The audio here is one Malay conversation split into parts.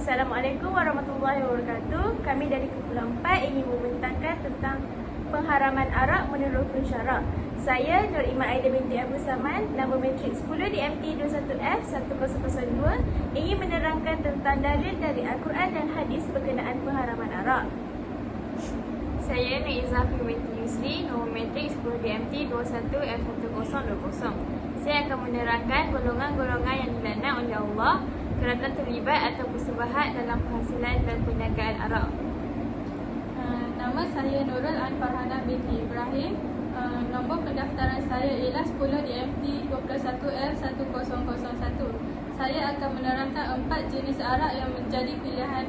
Assalamualaikum warahmatullahi wabarakatuh. Kami dari Kumpulan 4 ingin membentangkan tentang pengharaman arak menurut pensyarah. Saya Nur Iman Aida binti Abu Saman, nombor matrik 10 DMT 21F1002, ingin menerangkan tentang dalil dari Al-Quran dan hadis berkenaan pengharaman arak. Saya Naizafi binti Yusri, nombor matrik 10 DMT 21F1020. Saya akan menerangkan golongan-golongan yang dilaknat oleh Allah kerana terlibat atau bersebahat dalam penghasilan dan perniagaan arak. Nama saya Nurul Anfarhana binti Ibrahim. Nombor pendaftaran saya ialah 10 DMT 21F1001. Saya akan menerangkan 4 jenis arak yang menjadi pilihan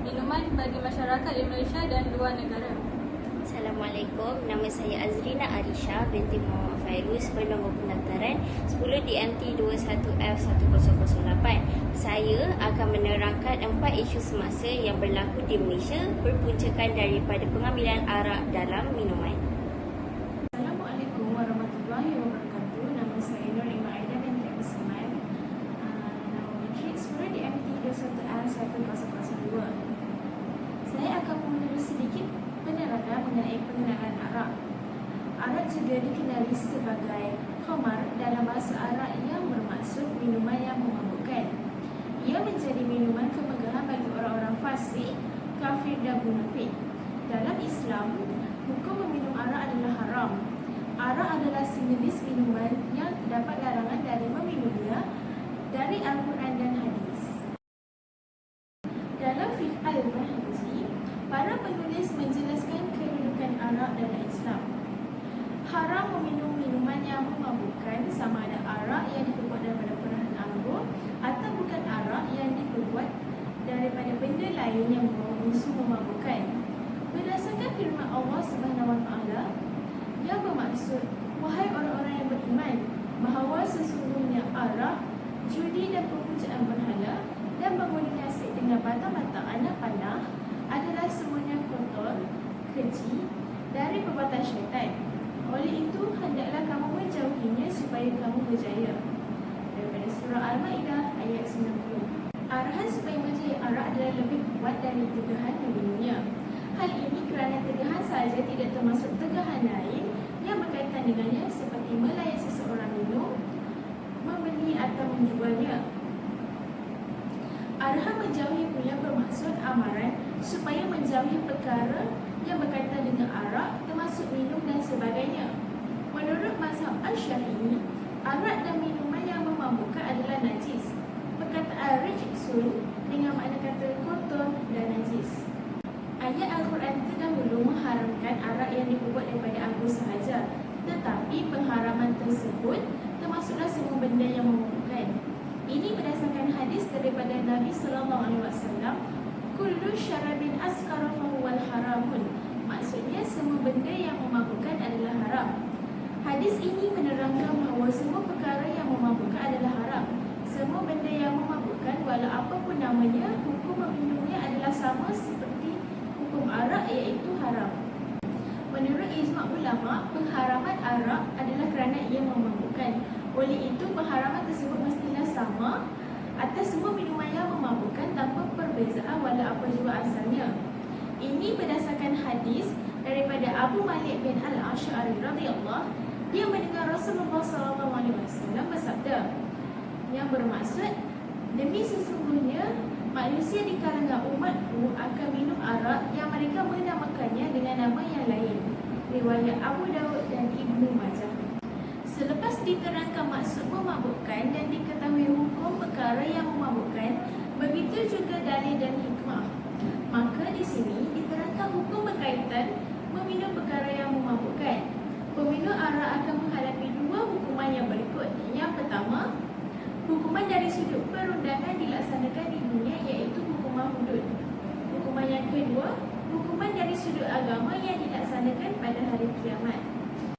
minuman bagi masyarakat di Malaysia dan luar negara. Assalamualaikum, nama saya Azrina Arisha binti Muhammad Fairuz, bernombor pendaftaran 10 DMT 21F1008. Saya akan menerangkan 4 isu semasa yang berlaku di Malaysia berpuncakan daripada pengambilan arak dalam minuman. Assalamualaikum warahmatullahi wabarakatuh. Nama saya Nur Iman Aida binti Abu Saman, nombor matrik 10 DMT 21R1002. Saya akan menulis sedikit penerangan mengenai pengenalan arak. Arak juga dikenali sebagai khamar dalam bahasa Arab yang bermaksud minuman yang memabukkan. Ia menjadi minuman kemegahan bagi orang-orang fasik, kafir dan munafik. Dalam Islam, hukum meminum arak adalah haram. Arak adalah sejenis minuman yang terdapat larangan dari meminumnya dari Al-Quran dan hadis. Dalam fiqh al-Manhaji, para penulis menjelaskan kedudukan arak dalam Islam. Haram meminum minuman yang memabukkan, sama ada arak yang diperbuat daripada perahan anggur atau bukan arak yang diperbuat daripada benda lain yang membawa unsur memabukkan. Berdasarkan firman Allah SWT yang bermaksud, wahai orang-orang yang beriman, bahawa sesungguhnya arak, judi dan pemujaan berhala dan mengundi nasib dengan batang-batang anak panah adalah semuanya kotor, keji dari perbuatan syaitan. Oleh itu, hendaklah kamu menjauhinya supaya kamu berjaya. Daripada surah Al-Ma'idah ayat 90. Arahan supaya menjauhi arak adalah lebih kuat dari tegahan meminumnya. Hal ini kerana tegahan sahaja tidak termasuk tegahan lain yang berkaitan dengannya seperti melayan seseorang minum, membeli atau menjualnya. Arahan menjauhi pula bermaksud amaran supaya menjauhi perkara yang berkaitan dengan arak, termasuk minum dan sebagainya. Menurut mazhab Asy-Syafi'i, arak dan minuman yang memabukkan adalah najis. Perkataan rijsun dengan makna kata kotor dan najis. Ayat Al-Quran terdahulu mengharamkan arak yang diperbuat daripada anggur sahaja, tetapi pengharaman tersebut termasuklah semua benda yang memabukkan. Ini berdasarkan hadis daripada Nabi SAW, kullu syarabin askara fahuwal haramun. Maksudnya semua benda yang memabukkan adalah haram. Hadis ini menerangkan bahawa semua perkara yang memabukkan adalah haram. Semua benda yang memabukkan, walau apapun namanya, hukum meminumnya adalah sama seperti hukum arak, iaitu haram. Menurut ijma' ulama', pengharaman arak adalah kerana ia memabukkan. Oleh itu, pengharaman tersebut mestilah sama atas semua minuman yang memabukkan tanpa perbezaan walau apa juga asalnya. Ini berdasarkan hadis daripada Abu Malik bin Al-Asy'ari radhiyallahu. Dia mendengar Rasulullah SAW bersabda, yang bermaksud, demi sesungguhnya manusia di kalangan umatku akan minum arak yang mereka menamakannya dengan nama yang lain. Riwayat Abu Daud dan Ibnu Majah. Selepas diterangkan maksud memabukkan dan diketahui hukum perkara yang memabukkan, begitu juga dalil dan hikmah. Maka di sini diterangkan hukum berkaitan meminum perkara yang memabukkan. Peminum arak akan menghadapi dua hukuman yang berikut. Yang pertama, hukuman dari sudut perundangan dilaksanakan di dunia, iaitu hukuman hudud. Hukuman yang kedua, hukuman dari sudut agama yang dilaksanakan pada hari kiamat.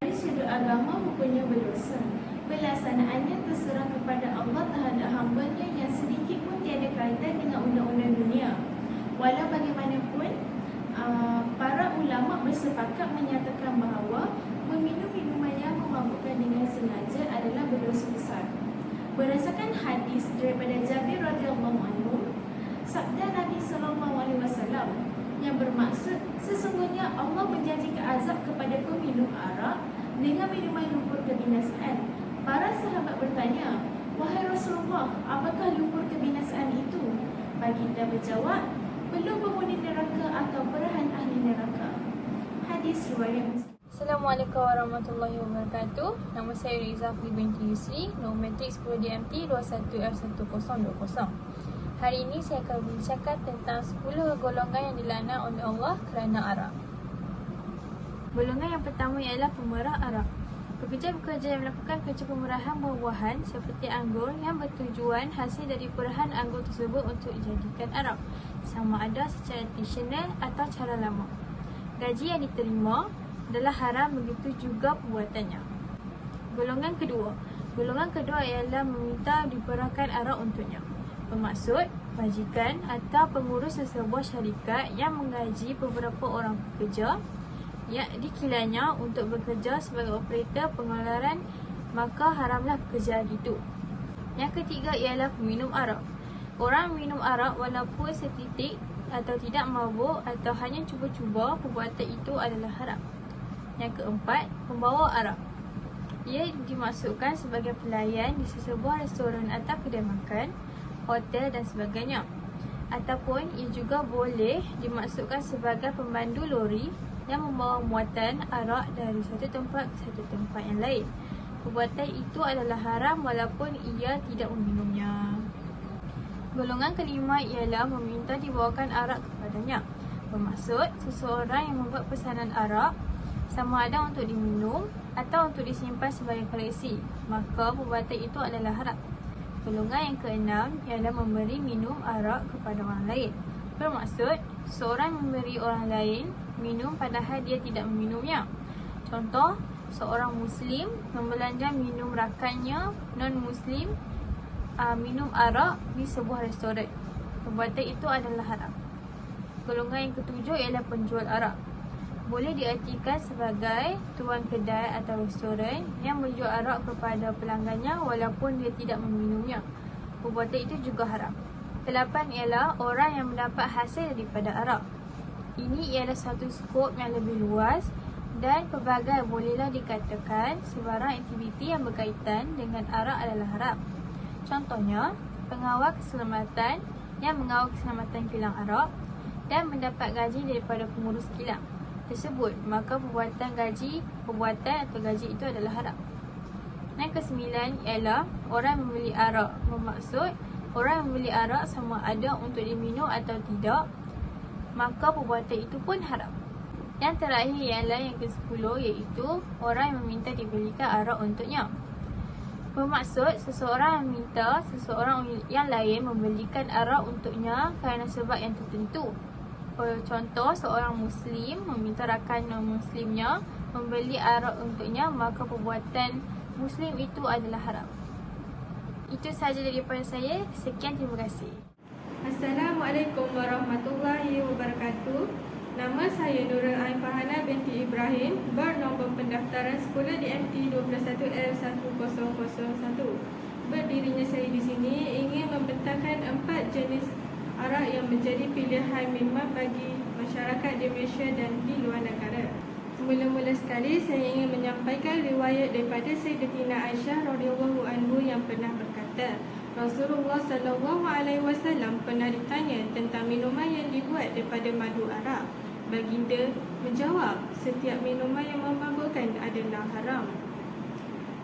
Dari sudut agama, hukumnya berdosa. Pelaksanaannya terserah kepada Allah terhadap hamba-Nya yang sedikit pun tiada kaitan dengan undang-undang dunia. Walau bagaimanapun, para ulama bersepakat menyatakan bahawa meminum minuman yang memabukkan dengan sengaja adalah berdosa besar. Berdasarkan hadis daripada Jabir radhiyallahu anhu, sabda Nabi SAW yang bermaksud sesungguhnya Allah menjanjikan azab kepada peminum arak dengan minuman lumpur kebinasaan. Para sahabat bertanya, "Wahai Rasulullah, apakah lumpur kebinasaan itu?" Baginda menjawab, "Belum penghuni neraka atau perahan ahli neraka." Hadis riwayat Muslim. Assalamualaikum warahmatullahi wabarakatuh. Nama saya Izafi binti Yusri, nombor matrik 10 DMT 21F1020. Hari ini saya akan berbincangkan tentang 10 golongan yang dilaknat oleh Allah kerana arak. Golongan yang pertama ialah pemerah arak. Pekerja-pekerja yang melakukan kerja pemerahan buah-buahan seperti anggur yang bertujuan hasil dari perahan anggur tersebut untuk dijadikan arak, sama ada secara tradisional atau cara lama. Gaji yang diterima adalah haram, begitu juga perbuatannya. Golongan kedua ialah meminta diperahkan arak untuknya. Bermaksud, majikan atau pengurus sesebuah syarikat yang menggaji beberapa orang pekerja yang dikilanya untuk bekerja sebagai operator pengeluaran, maka haramlah pekerjaan itu. Yang ketiga ialah peminum arak. Orang minum arak walaupun setitik atau tidak mabuk atau hanya cuba-cuba, perbuatan itu adalah haram. Yang keempat, pembawa arak. Ia dimaksudkan sebagai pelayan di sesebuah restoran atau kedai makan, hotel dan sebagainya. Ataupun ia juga boleh dimaksudkan sebagai pemandu lori yang membawa muatan arak dari satu tempat ke satu tempat yang lain. Perbuatan itu adalah haram walaupun ia tidak meminumnya. Golongan kelima ialah meminta dibawakan arak kepadanya. Bermaksud, seseorang yang membuat pesanan arak sama ada untuk diminum atau untuk disimpan sebagai koleksi, maka perbuatan itu adalah haram. Golongan yang keenam ialah memberi minum arak kepada orang lain. Bermaksud, seorang memberi orang lain minum padahal dia tidak meminumnya. Contoh, seorang Muslim membelanja minum rakannya non-Muslim minum arak di sebuah restoran. Perbuatan itu adalah haram. Golongan yang ketujuh ialah penjual arak. Boleh diartikan sebagai tuan kedai atau restoran yang menjual arak kepada pelanggannya walaupun dia tidak meminumnya. Perbuatan itu juga haram. Kelapan ialah orang yang mendapat hasil daripada arak. Ini ialah satu skop yang lebih luas dan pelbagai bolehlah dikatakan sebarang aktiviti yang berkaitan dengan arak adalah haram. Contohnya, pengawal keselamatan yang mengawal keselamatan kilang arak dan mendapat gaji daripada pengurus kilang tersebut, maka perbuatan atau gaji itu adalah haram. Yang kesembilan ialah orang membeli arak. Bermaksud, orang membeli arak sama ada untuk diminum atau tidak, maka perbuatan itu pun haram. Yang terakhir ialah yang ke-10, iaitu orang yang meminta dibelikan arak untuknya. Bermaksud, seseorang meminta seseorang yang lain membelikan arak untuknya kerana sebab yang tertentu. Contoh, seorang Muslim meminta rakan non-Muslimnya membeli arak untuknya, maka perbuatan Muslim itu adalah haram. Itu sahaja daripada saya. Sekian, terima kasih. Assalamualaikum warahmatullahi wabarakatuh. Nama saya Nurul Aifahana binti Ibrahim, bernombor pendaftaran sekolah DMT 21F1001. Berdirinya saya di sini ingin membentangkan 4 jenis arak yang menjadi pilihan minuman bagi masyarakat di Malaysia dan di luar negara. Mula-mula sekali saya ingin menyampaikan riwayat daripada Sayyidatina Aisyah radhiyallahu anhu yang pernah berkata, Rasulullah sallallahu alaihi wasallam pernah ditanya tentang minuman yang dibuat daripada madu arak. Baginda menjawab, setiap minuman yang memabukkan adalah haram.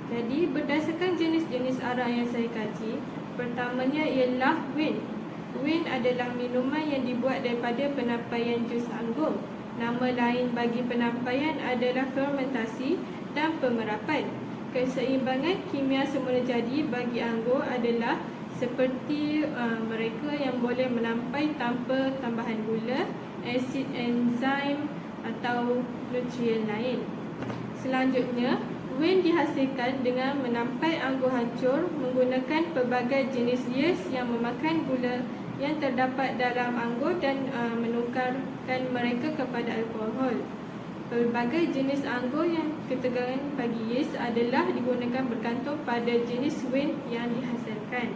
Jadi berdasarkan jenis-jenis arak yang saya kaji, pertamanya ialah win. Win adalah minuman yang dibuat daripada penampaian jus anggur. Nama lain bagi penampaian adalah fermentasi dan pemerapan. Keseimbangan kimia semula jadi bagi anggur adalah seperti mereka yang boleh menampai tanpa tambahan gula, asid, enzim atau nutrien lain. Selanjutnya, win dihasilkan dengan menampai anggur hancur menggunakan pelbagai jenis yeast yang memakan gula yang terdapat dalam anggur dan menukarkan mereka kepada alkohol. Pelbagai jenis anggur yang ketegangan bagi yeast adalah digunakan bergantung pada jenis win yang dihasilkan.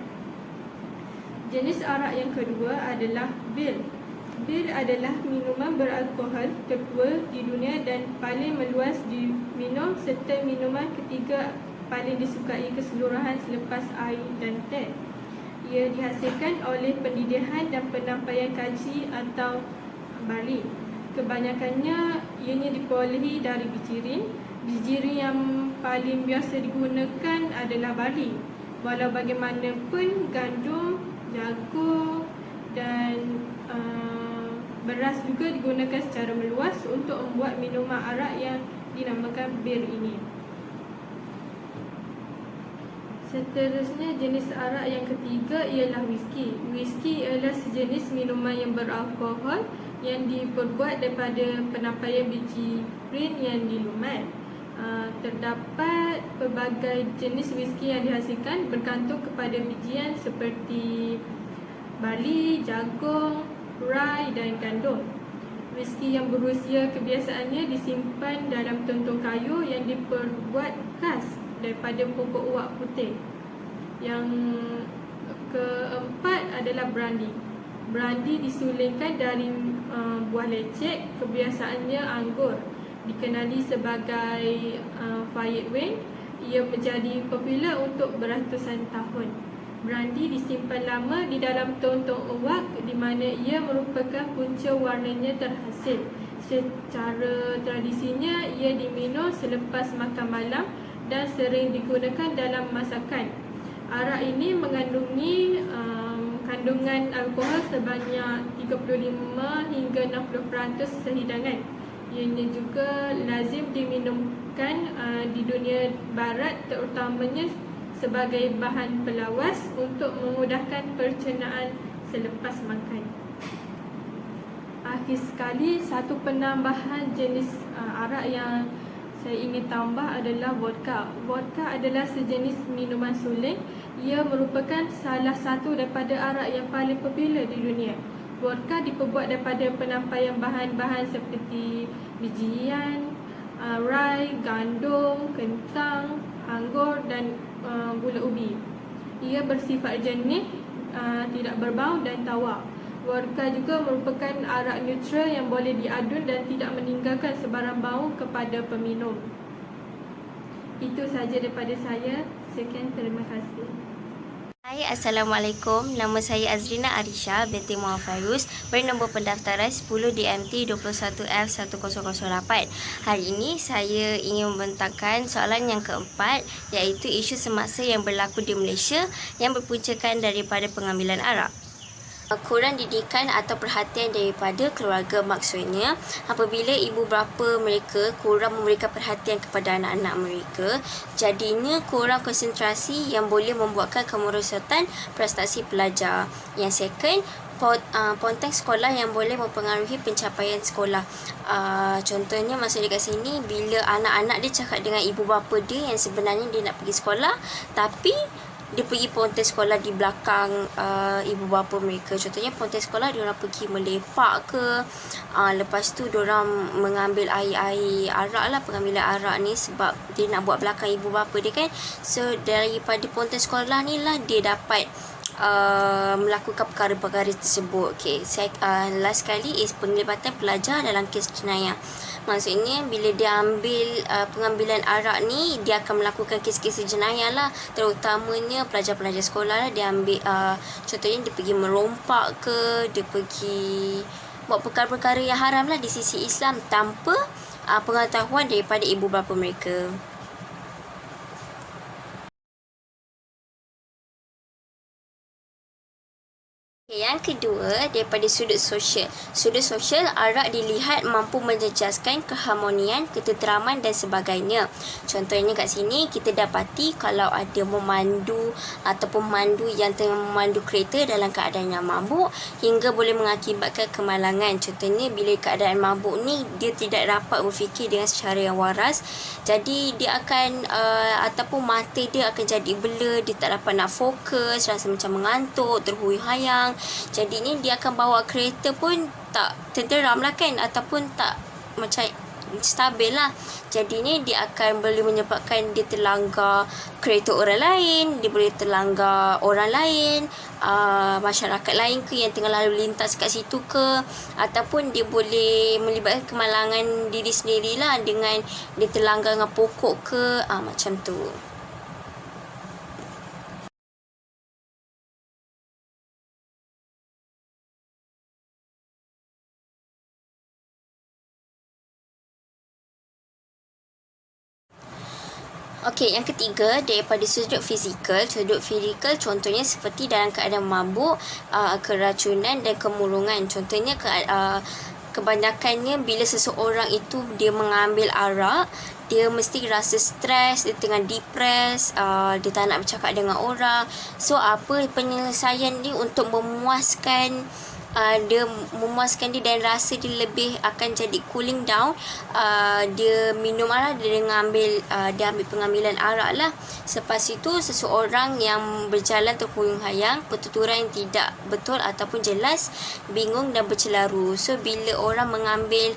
Jenis arak yang kedua adalah bir. Bir adalah minuman beralkohol kedua di dunia dan paling meluas diminum serta minuman ketiga paling disukai keseluruhan selepas air dan teh. Ia dihasilkan oleh pendidihan dan penyampaian kaji atau barley. Kebanyakannya ianya diperolehi dari bijirin. Bijirin yang paling biasa digunakan adalah barley. Walau bagaimanapun, gandum, jagung dan beras juga digunakan secara meluas untuk membuat minuman arak yang dinamakan bir ini. Seterusnya, jenis arak yang ketiga ialah whisky. Whisky adalah sejenis minuman yang beralkohol yang diperbuat daripada penampaian biji rin yang dilumat. Terdapat pelbagai jenis whisky yang dihasilkan bergantung kepada bijian seperti barley, jagung, rye dan gandum. Whisky yang berusia kebiasaannya disimpan dalam tuntun kayu yang diperbuat khas daripada pokok uwak putih. Yang keempat adalah brandy. Brandy disulingkan dari buah lecek, kebiasaannya anggur. Dikenali sebagai fired wine, ia menjadi popular untuk beratusan tahun. Brandy disimpan lama di dalam tuntun uwak di mana ia merupakan punca warnanya terhasil. Secara tradisinya ia diminum selepas makan malam dan sering digunakan dalam masakan. Arak ini mengandungi kandungan alkohol sebanyak 35 hingga 60% sehidangan. Ianya juga lazim diminumkan di dunia barat, terutamanya sebagai bahan pelawas untuk memudahkan pencernaan selepas makan. Akhir sekali, satu penambahan jenis arak yang saya ingin tambah adalah vodka. Vodka adalah sejenis minuman suling. Ia merupakan salah satu daripada arak yang paling popular di dunia. Vodka diperbuat daripada penampaian bahan-bahan seperti bijian, rye, gandum, kentang, anggur dan gula ubi. Ia bersifat jernih, tidak berbau dan tawar. Vodka juga merupakan arak neutral yang boleh diadun dan tidak meninggalkan sebarang bau kepada peminum. Itu sahaja daripada saya. Sekian, terima kasih. Hai, Assalamualaikum. Nama saya Azrina Arisha binti Muhammad Fairuz, bernombor pendaftaran 10 DMT 21F1008. Hari ini saya ingin membentangkan soalan yang keempat, iaitu isu semasa yang berlaku di Malaysia yang berpuncakan daripada pengambilan arak. Kurang didikan atau perhatian daripada keluarga, maksudnya apabila ibu bapa mereka kurang memberikan perhatian kepada anak-anak mereka, jadinya kurang konsentrasi yang boleh membuatkan kemerosotan prestasi pelajar. Yang second, ponteng sekolah yang boleh mempengaruhi pencapaian sekolah. Contohnya masa dekat sini, bila anak-anak dia cakap dengan ibu bapa dia yang sebenarnya dia nak pergi sekolah, tapi dia pergi ponteng sekolah di belakang ibu bapa mereka. Contohnya ponteng sekolah diorang pergi melepak ke, lepas tu diorang mengambil air arak lah, pengambilan arak ni sebab dia nak buat belakang ibu bapa dia kan. So daripada ponteng sekolah ni lah dia dapat melakukan perkara-perkara tersebut. Okay, last kali is penglibatan pelajar dalam kes jenayah. Maksudnya bila dia ambil pengambilan arak ni, dia akan melakukan kes-kes jenayah lah, terutamanya pelajar-pelajar sekolah lah. Dia ambil contohnya dia pergi merompak ke, dia pergi buat perkara-perkara yang haram lah di sisi Islam tanpa pengetahuan daripada ibu bapa mereka. Yang kedua, daripada sudut sosial. Sudut sosial, arak dilihat mampu menjejaskan keharmonian, ketenteraman dan sebagainya. Contohnya kat sini kita dapati kalau ada memandu ataupun mandu yang tengah memandu kereta dalam keadaan yang mabuk hingga boleh mengakibatkan kemalangan. Contohnya bila keadaan mabuk ni dia tidak dapat berfikir dengan secara yang waras. Jadi dia akan ataupun mata dia akan jadi blur, dia tak dapat nak fokus, rasa macam mengantuk, terhuyang-hayang. Jadi ni dia akan bawa kereta pun tak tenteram lah kan, ataupun tak macam stabil lah. Jadinya dia akan boleh menyebabkan dia terlanggar kereta orang lain, dia boleh terlanggar orang lain, masyarakat lain ke yang tengah lalu lintas kat situ ke, ataupun dia boleh melibatkan kemalangan diri sendirilah dengan dia terlanggar dengan pokok ke, macam tu. Okey, yang ketiga daripada sudut fizikal. Sudut fizikal contohnya seperti dalam keadaan mabuk, keracunan dan kemurungan. Contohnya kebanyakannya bila seseorang itu dia mengambil arak, dia mesti rasa stres, dia tengah depres, dia tak nak bercakap dengan orang. So apa penyelesaian dia untuk memuaskan dia dan rasa dia lebih akan jadi cooling down, dia minum arak, dia ambil pengambilan arak lah. Selepas itu seseorang yang berjalan terhuyung-hayang, pertuturan yang tidak betul ataupun jelas, bingung dan bercelaru. So bila orang mengambil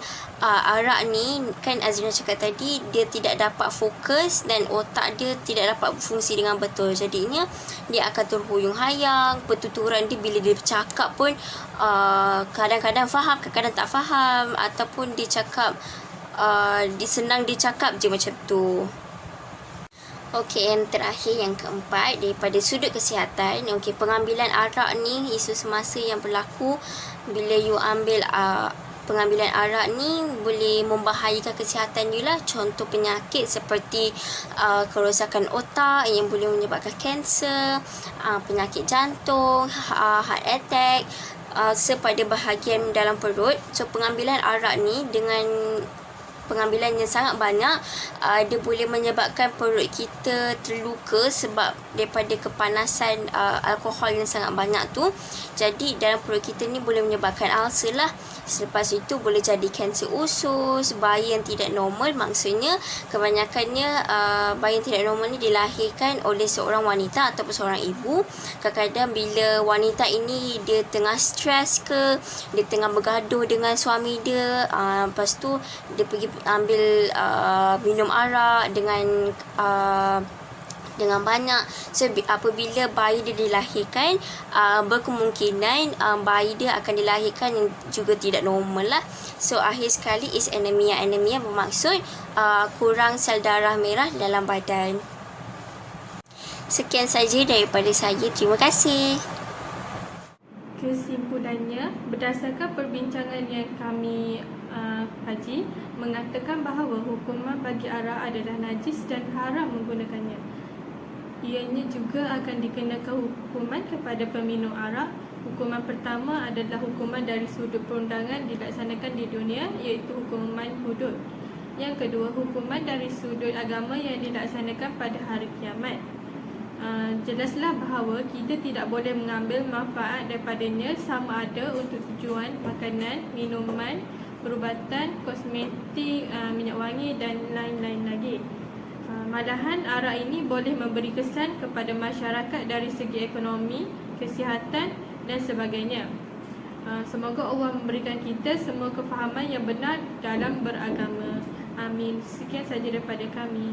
arak ni, kan Azrina cakap tadi, dia tidak dapat fokus dan otak dia tidak dapat berfungsi dengan betul. Jadinya dia akan terhuyung-hayang. Pertuturan dia bila dia bercakap pun kadang-kadang faham, kadang-kadang tak faham, ataupun dia cakap senang dia cakap je macam tu. Okey, yang terakhir, yang keempat, daripada sudut kesihatan. Okey, pengambilan arak ni isu semasa yang berlaku bila you ambil pengambilan arak ni boleh membahayakan kesihatan you lah. Contoh penyakit seperti kerosakan otak yang boleh menyebabkan kanser, penyakit jantung, heart attack, pada bahagian dalam perut. So pengambilan arak ni dengan pengambilan yang sangat banyak, dia boleh menyebabkan perut kita terluka sebab daripada kepanasan alkohol yang sangat banyak tu. Jadi dalam perut kita ni boleh menyebabkan ulcer lah. Selepas itu boleh jadi kanser usus, bayi yang tidak normal. Maksudnya kebanyakannya bayi yang tidak normal ni dilahirkan oleh seorang wanita ataupun seorang ibu. Kadang-kadang bila wanita ini dia tengah stres ke, dia tengah bergaduh dengan suami dia, lepas tu dia pergi ambil minum arak dengan banyak. So apabila bayi dia dilahirkan, berkemungkinan bayi dia akan dilahirkan yang juga tidak normal lah. So akhir sekali is anemia. Anemia bermaksud kurang sel darah merah dalam badan. Sekian saja daripada saya. Terima kasih. Kesimpulannya, berdasarkan perbincangan yang kami kaji, mengatakan bahawa hukuman bagi arak adalah najis dan haram menggunakannya. Ianya juga akan dikenakan hukuman kepada peminum arak. Hukuman pertama adalah hukuman dari sudut perundangan dilaksanakan di dunia, iaitu hukuman hudud. Yang kedua, hukuman dari sudut agama yang dilaksanakan pada hari kiamat. Jelaslah bahawa kita tidak boleh mengambil manfaat daripadanya, sama ada untuk tujuan makanan, minuman, perubatan, kosmetik, minyak wangi dan lain-lain lagi. Malahan arak ini boleh memberi kesan kepada masyarakat dari segi ekonomi, kesihatan dan sebagainya. Semoga Allah memberikan kita semua kefahaman yang benar dalam beragama. Amin. Sekian saja daripada kami.